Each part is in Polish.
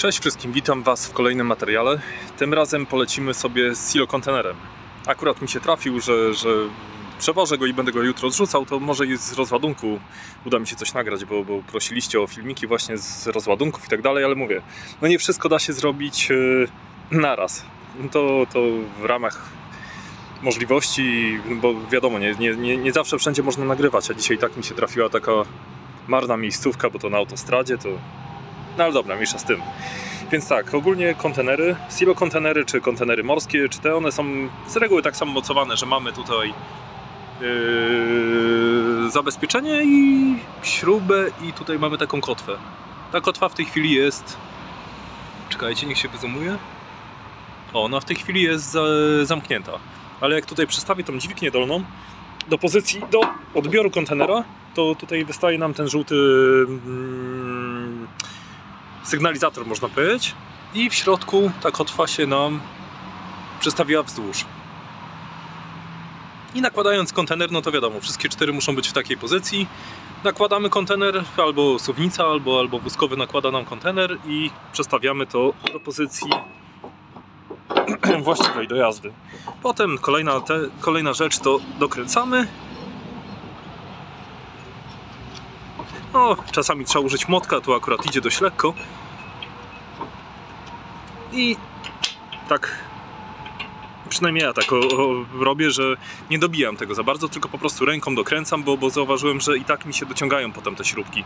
Cześć wszystkim, witam Was w kolejnym materiale. Tym razem polecimy sobie z silo kontenerem. Akurat mi się trafił, że przewożę go i będę go jutro zrzucał, to może i z rozładunku uda mi się coś nagrać, bo prosiliście o filmiki właśnie z rozładunków i tak dalej, ale mówię, no nie wszystko da się zrobić naraz. To w ramach możliwości, bo wiadomo, nie zawsze wszędzie można nagrywać, a dzisiaj tak mi się trafiła taka marna miejscówka, bo to na autostradzie, to... No ale dobra, mniejsza z tym. Więc tak, ogólnie kontenery, silo kontenery czy kontenery morskie, czy te, one są z reguły tak samo mocowane, że mamy tutaj zabezpieczenie i śrubę i tutaj mamy taką kotwę. Ta kotwa w tej chwili jest... Czekajcie, niech się wyzoomuje. O, ona w tej chwili jest zamknięta. Ale jak tutaj przestawię tą dźwignię dolną do pozycji, do odbioru kontenera, to tutaj wystaje nam ten żółty sygnalizator, można powiedzieć, i w środku ta kotwa się nam przestawiła wzdłuż. I nakładając kontener, no to wiadomo, wszystkie cztery muszą być w takiej pozycji. Nakładamy kontener, albo suwnica, albo wózkowy nakłada nam kontener i przestawiamy to do pozycji właściwej do jazdy. Potem kolejna rzecz to dokręcamy. O, czasami trzeba użyć młotka, tu akurat idzie dość lekko. I tak, przynajmniej ja tak robię, że nie dobijam tego za bardzo, tylko po prostu ręką dokręcam, bo zauważyłem, że i tak mi się dociągają potem te śrubki.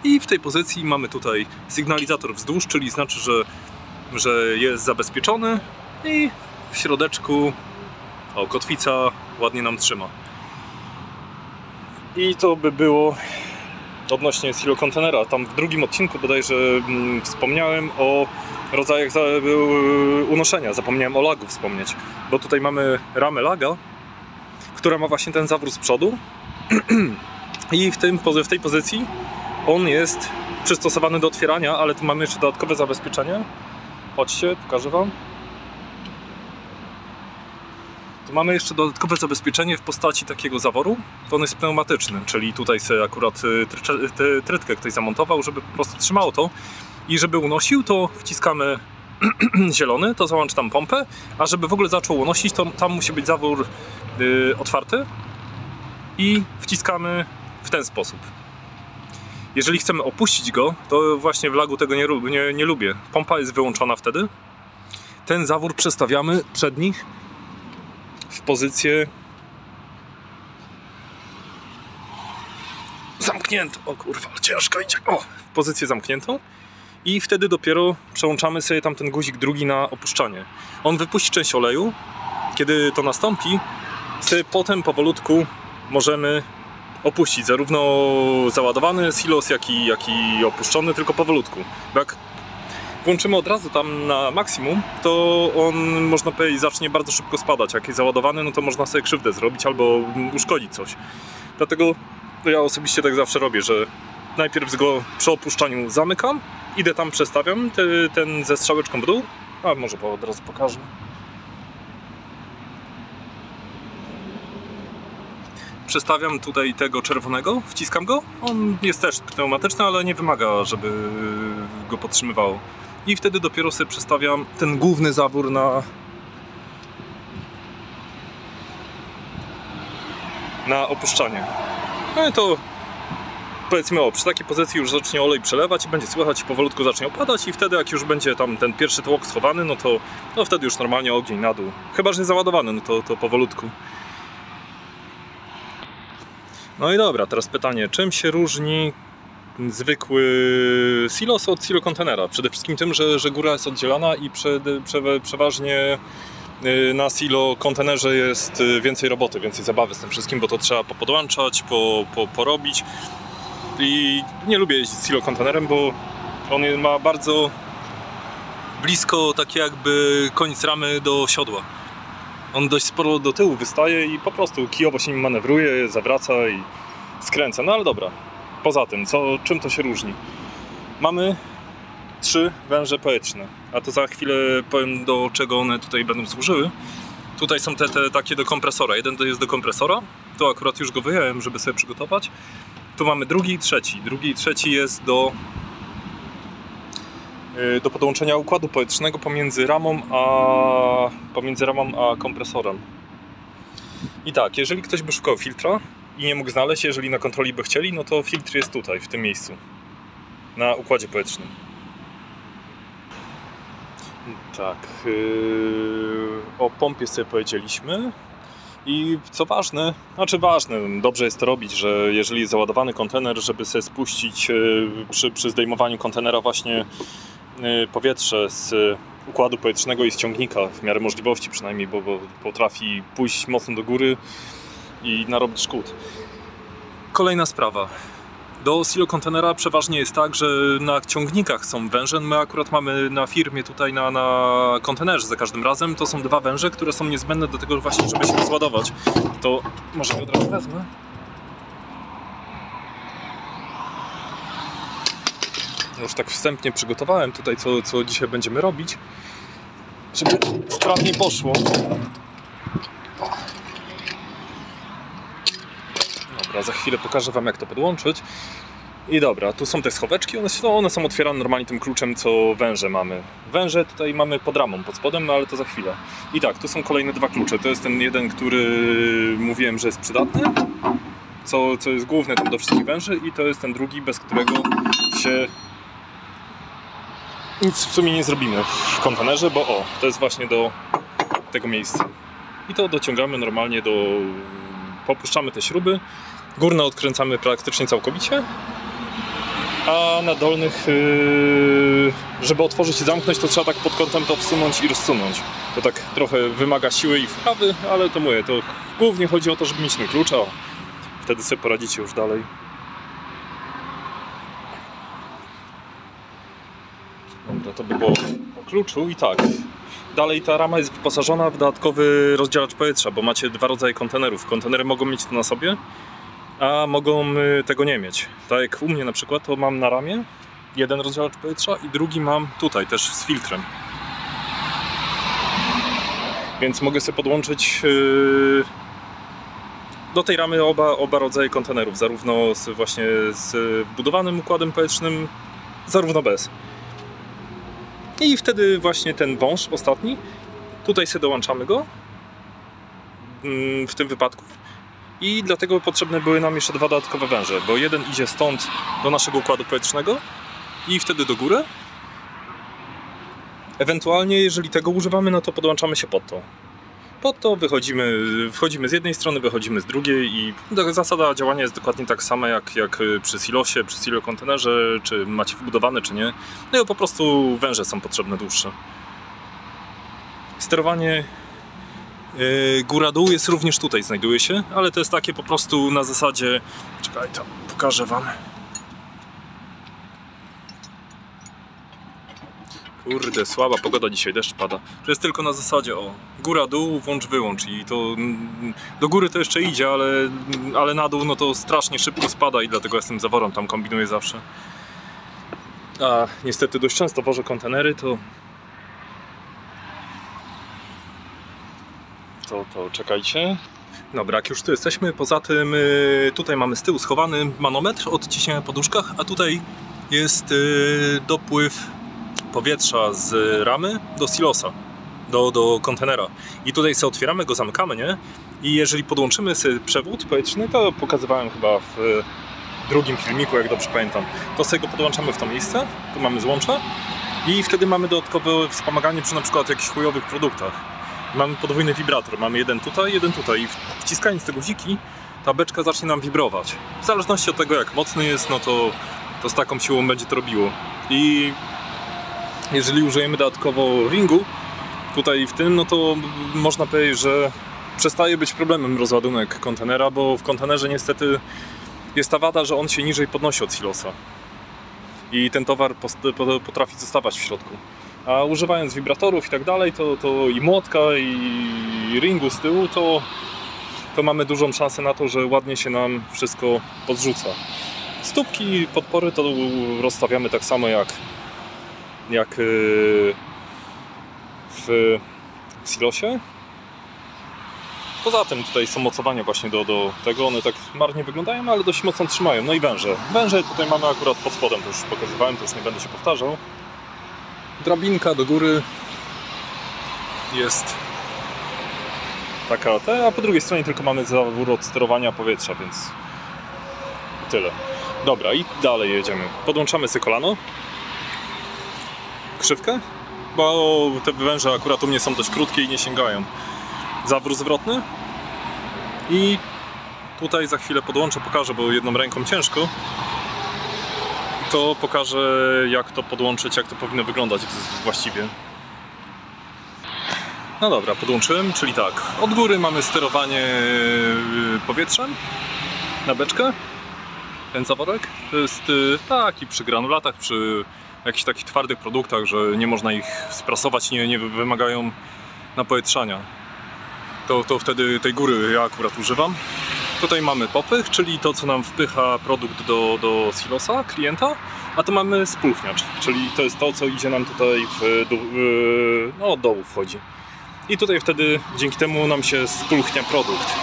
I w tej pozycji mamy tutaj sygnalizator wzdłuż, czyli znaczy, że jest zabezpieczony i w środeczku kotwica ładnie nam trzyma. I to by było odnośnie silo kontenera. Tam w drugim odcinku bodajże wspomniałem o rodzajach unoszenia. Zapomniałem o lagu wspomnieć, bo tutaj mamy ramę laga, która ma właśnie ten zawór z przodu i w tej pozycji on jest przystosowany do otwierania, ale tu mamy jeszcze dodatkowe zabezpieczenie. Chodźcie, pokażę Wam. Tu mamy jeszcze dodatkowe zabezpieczenie w postaci takiego zaworu. To on jest pneumatyczny, czyli tutaj sobie akurat trytkę ktoś zamontował, żeby po prostu trzymało to. I żeby unosił, to wciskamy zielony, to załącz tam pompę, a żeby w ogóle zaczął unosić, to tam musi być zawór otwarty i wciskamy w ten sposób. Jeżeli chcemy opuścić go, to właśnie w lagu tego nie lubię. Pompa jest wyłączona wtedy. Ten zawór przestawiamy przedni w pozycję zamkniętą. O kurwa, ciężko idzie. O, w pozycję zamkniętą. I wtedy dopiero przełączamy sobie tam ten guzik drugi na opuszczanie. On wypuści część oleju. Kiedy to nastąpi, sobie potem powolutku możemy opuścić zarówno załadowany silos, jak i opuszczony, tylko powolutku. Bo jak włączymy od razu tam na maksimum, to on, można powiedzieć, zacznie bardzo szybko spadać. Jak jest załadowany, no to można sobie krzywdę zrobić albo uszkodzić coś. Dlatego ja osobiście tak zawsze robię, że najpierw go przy opuszczaniu zamykam, idę tam, przestawiam ten ze strzałeczką w dół, a może od razu pokażę. Przestawiam tutaj tego czerwonego, wciskam go, on jest też pneumatyczny, ale nie wymaga, żeby go podtrzymywało. I wtedy dopiero sobie przestawiam ten główny zawór na opuszczanie. No i to powiedzmy, przy takiej pozycji już zacznie olej przelewać i będzie słychać, powolutku zacznie opadać i wtedy jak już będzie tam ten pierwszy tłok schowany, no to wtedy już normalnie ogień na dół. Chyba że jest załadowany, no to powolutku. No i dobra, teraz pytanie, czym się różni zwykły silos od silo kontenera? Przede wszystkim tym, że góra jest oddzielana i przeważnie na silo kontenerze jest więcej roboty, więcej zabawy z tym wszystkim, bo to trzeba popodłączać, porobić. I nie lubię jeździć silo kontenerem, bo on ma bardzo blisko takie jakby koniec ramy do siodła. On dość sporo do tyłu wystaje i po prostu kijowo się nim manewruje, zawraca i skręca. No ale dobra, poza tym, czym to się różni? Mamy 3 węże powietrzne, a to za chwilę powiem, do czego one tutaj będą służyły. Tutaj są te takie do kompresora. Jeden to jest do kompresora, to akurat już go wyjąłem, żeby sobie przygotować. Tu mamy drugi i trzeci. Drugi i trzeci jest do do podłączenia układu powietrznego pomiędzy ramą a kompresorem. I tak, jeżeli ktoś by szukał filtra i nie mógł znaleźć, jeżeli na kontroli by chcieli, no to filtr jest tutaj, w tym miejscu, na układzie powietrznym. Tak, o pompie sobie powiedzieliśmy. I co ważne, dobrze jest to robić, że jeżeli jest załadowany kontener, żeby sobie spuścić przy zdejmowaniu kontenera właśnie powietrze z układu powietrznego i z ciągnika, w miarę możliwości przynajmniej, bo potrafi pójść mocno do góry i narobić szkód. Kolejna sprawa. Do silokontenera przeważnie jest tak, że na ciągnikach są węże. My akurat mamy na firmie tutaj na kontenerze za każdym razem. To są 2 węże, które są niezbędne do tego właśnie, żeby się rozładować. To może od razu wezmę. Już tak wstępnie przygotowałem tutaj, co dzisiaj będziemy robić, żeby sprawniej poszło. Dobra, za chwilę pokażę Wam, jak to podłączyć. I dobra, tu są te schoweczki, one są otwierane normalnie tym kluczem, co węże mamy. Węże tutaj mamy pod ramą, pod spodem, no ale to za chwilę. I tak, tu są kolejne 2 klucze. To jest ten jeden, który mówiłem, że jest przydatny, co jest główne tam do wszystkich węży, i to jest ten drugi, bez którego się nic w sumie nie zrobimy w kontenerze, bo to jest właśnie do tego miejsca. I to dociągamy normalnie popuszczamy te śruby. Górne odkręcamy praktycznie całkowicie, a na dolnych, żeby otworzyć i zamknąć, to trzeba tak pod kątem to wsunąć i rozsunąć. To tak trochę wymaga siły i wprawy, ale to mówię, to głównie chodzi o to, żeby mieć ten klucz, a wtedy sobie poradzicie już dalej. Dobra, to by było o kluczu. I tak, dalej ta rama jest wyposażona w dodatkowy rozdzielacz powietrza, bo macie 2 rodzaje kontenerów. Kontenery mogą mieć to na sobie, a mogą tego nie mieć. Tak jak u mnie na przykład, to mam na ramie jeden rozdzielacz powietrza i drugi mam tutaj też z filtrem. Więc mogę sobie podłączyć do tej ramy oba rodzaje kontenerów, zarówno właśnie z wbudowanym układem powietrznym, zarówno bez. I wtedy właśnie ten wąż ostatni, tutaj sobie dołączamy go w tym wypadku. I dlatego potrzebne były nam jeszcze 2 dodatkowe węże, bo jeden idzie stąd do naszego układu powietrznego i wtedy do góry. Ewentualnie, jeżeli tego używamy, no to podłączamy się pod to. Pod to wchodzimy z jednej strony, wychodzimy z drugiej i zasada działania jest dokładnie tak sama jak przy silosie, przy silokontenerze, czy macie wbudowane, czy nie. No i po prostu węże są potrzebne dłuższe. Sterowanie góra-dół jest również tutaj, znajduje się, ale to jest takie po prostu na zasadzie... Czekaj, to pokażę Wam. Kurde, słaba pogoda dzisiaj, deszcz pada. To jest tylko na zasadzie góra-dół, włącz-wyłącz i to do góry to jeszcze idzie, ale na dół no to strasznie szybko spada i dlatego jestem zaworem, tam kombinuję zawsze. A niestety dość często wożę kontenery, to czekajcie. Dobra, jak już tu jesteśmy, poza tym tutaj mamy z tyłu schowany manometr od ciśnienia w poduszkach, a tutaj jest dopływ powietrza z ramy do silosa, do kontenera. I tutaj sobie otwieramy go, zamykamy, nie? I jeżeli podłączymy sobie przewód powietrzny, to pokazywałem chyba w drugim filmiku, jak dobrze pamiętam, to sobie go podłączamy w to miejsce, tu mamy złącze i wtedy mamy dodatkowe wspomaganie przy na przykład jakichś chujowych produktach. Mamy podwójny wibrator, mamy jeden tutaj i wciskając te guziki, ta beczka zacznie nam wibrować. W zależności od tego, jak mocny jest, no to z taką siłą będzie to robiło. I jeżeli użyjemy dodatkowo ringu tutaj w tym, no to można powiedzieć, że przestaje być problemem rozładunek kontenera, bo w kontenerze niestety jest ta wada, że on się niżej podnosi od silosa i ten towar potrafi zostawać w środku. A używając wibratorów i tak dalej, to i młotka, i ringu z tyłu, to mamy dużą szansę na to, że ładnie się nam wszystko podrzuca. Stópki i podpory to rozstawiamy tak samo jak w silosie. Poza tym tutaj są mocowania właśnie do tego, one tak marnie wyglądają, ale dość mocno trzymają. No i węże. Węże tutaj mamy akurat pod spodem, to już pokazywałem, to już nie będę się powtarzał. drabinka do góry jest taka, a po drugiej stronie tylko mamy zawór od sterowania powietrza, więc tyle. Dobra, i dalej jedziemy. Podłączamy sobie kolano, krzywkę, bo te węże akurat u mnie są dość krótkie i nie sięgają. Zawór zwrotny i tutaj za chwilę podłączę, pokażę, bo jedną ręką ciężko. To pokażę, jak to podłączyć, jak to powinno wyglądać właściwie. No dobra, podłączyłem, czyli tak, od góry mamy sterowanie powietrzem na beczkę. Ten zaworek to jest taki przy granulatach, przy jakichś takich twardych produktach, że nie można ich sprasować, nie wymagają napowietrzania. To wtedy tej góry ja akurat używam. Tutaj mamy popych, czyli to, co nam wpycha produkt do silosa, klienta, a tu mamy spulchniacz, czyli to jest to, co idzie nam tutaj no, od dołu wchodzi. I tutaj wtedy dzięki temu nam się spulchnia produkt.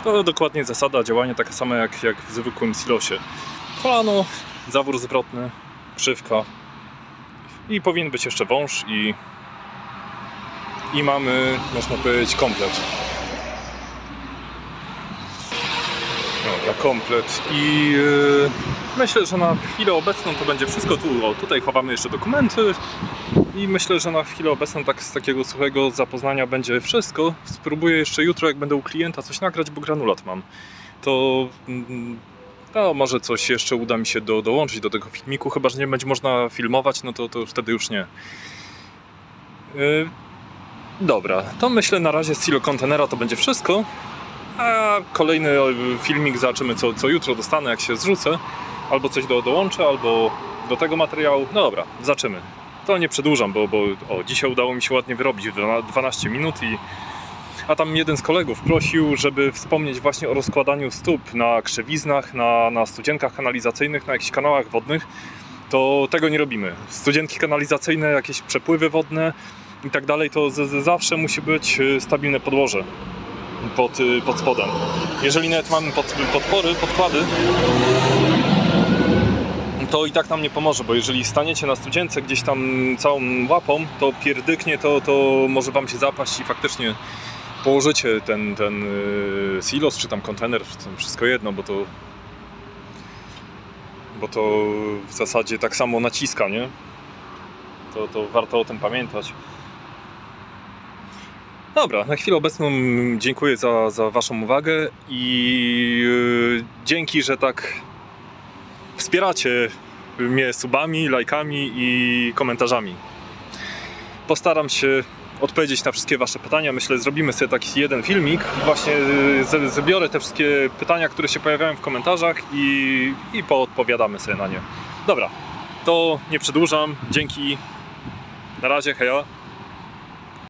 To dokładnie zasada działania taka sama jak w zwykłym silosie. Kolano, zawór zwrotny, krzywka i powinien być jeszcze wąż i mamy, można powiedzieć, komplet. Dobra, komplet i myślę, że na chwilę obecną to będzie wszystko. Tutaj chowamy jeszcze dokumenty i myślę, że na chwilę obecną tak z takiego suchego zapoznania będzie wszystko. Spróbuję jeszcze jutro, jak będę u klienta, coś nagrać, bo granulat mam. To no, może coś jeszcze uda mi się dołączyć do tego filmiku, chyba że nie będzie można filmować, no to wtedy już nie. Dobra, to myślę na razie z Silo Containera to będzie wszystko. A kolejny filmik zobaczymy, co jutro dostanę, jak się zrzucę. Albo coś dołączę, albo do tego materiału. No dobra, zaczynamy. To nie przedłużam, bo dzisiaj udało mi się ładnie wyrobić 12 minut a tam jeden z kolegów prosił, żeby wspomnieć właśnie o rozkładaniu stóp na krzewiznach, na studzienkach kanalizacyjnych, na jakichś kanałach wodnych. To tego nie robimy. Studzienki kanalizacyjne, jakieś przepływy wodne i tak dalej, to zawsze musi być stabilne podłoże pod spodem. Jeżeli nawet mamy podkłady, to i tak nam nie pomoże, bo jeżeli staniecie na studzience gdzieś tam całą łapą, to pierdyknie, to może wam się zapaść i faktycznie położycie ten silos czy tam kontener, wszystko jedno, bo to w zasadzie tak samo naciska, nie? To warto o tym pamiętać. Dobra, na chwilę obecną dziękuję za waszą uwagę i dzięki, że tak wspieracie mnie subami, lajkami i komentarzami. Postaram się odpowiedzieć na wszystkie wasze pytania. Myślę, zrobimy sobie taki jeden filmik. Właśnie zebiorę te wszystkie pytania, które się pojawiają w komentarzach i poodpowiadamy sobie na nie. Dobra, to nie przedłużam. Dzięki. Na razie, heja.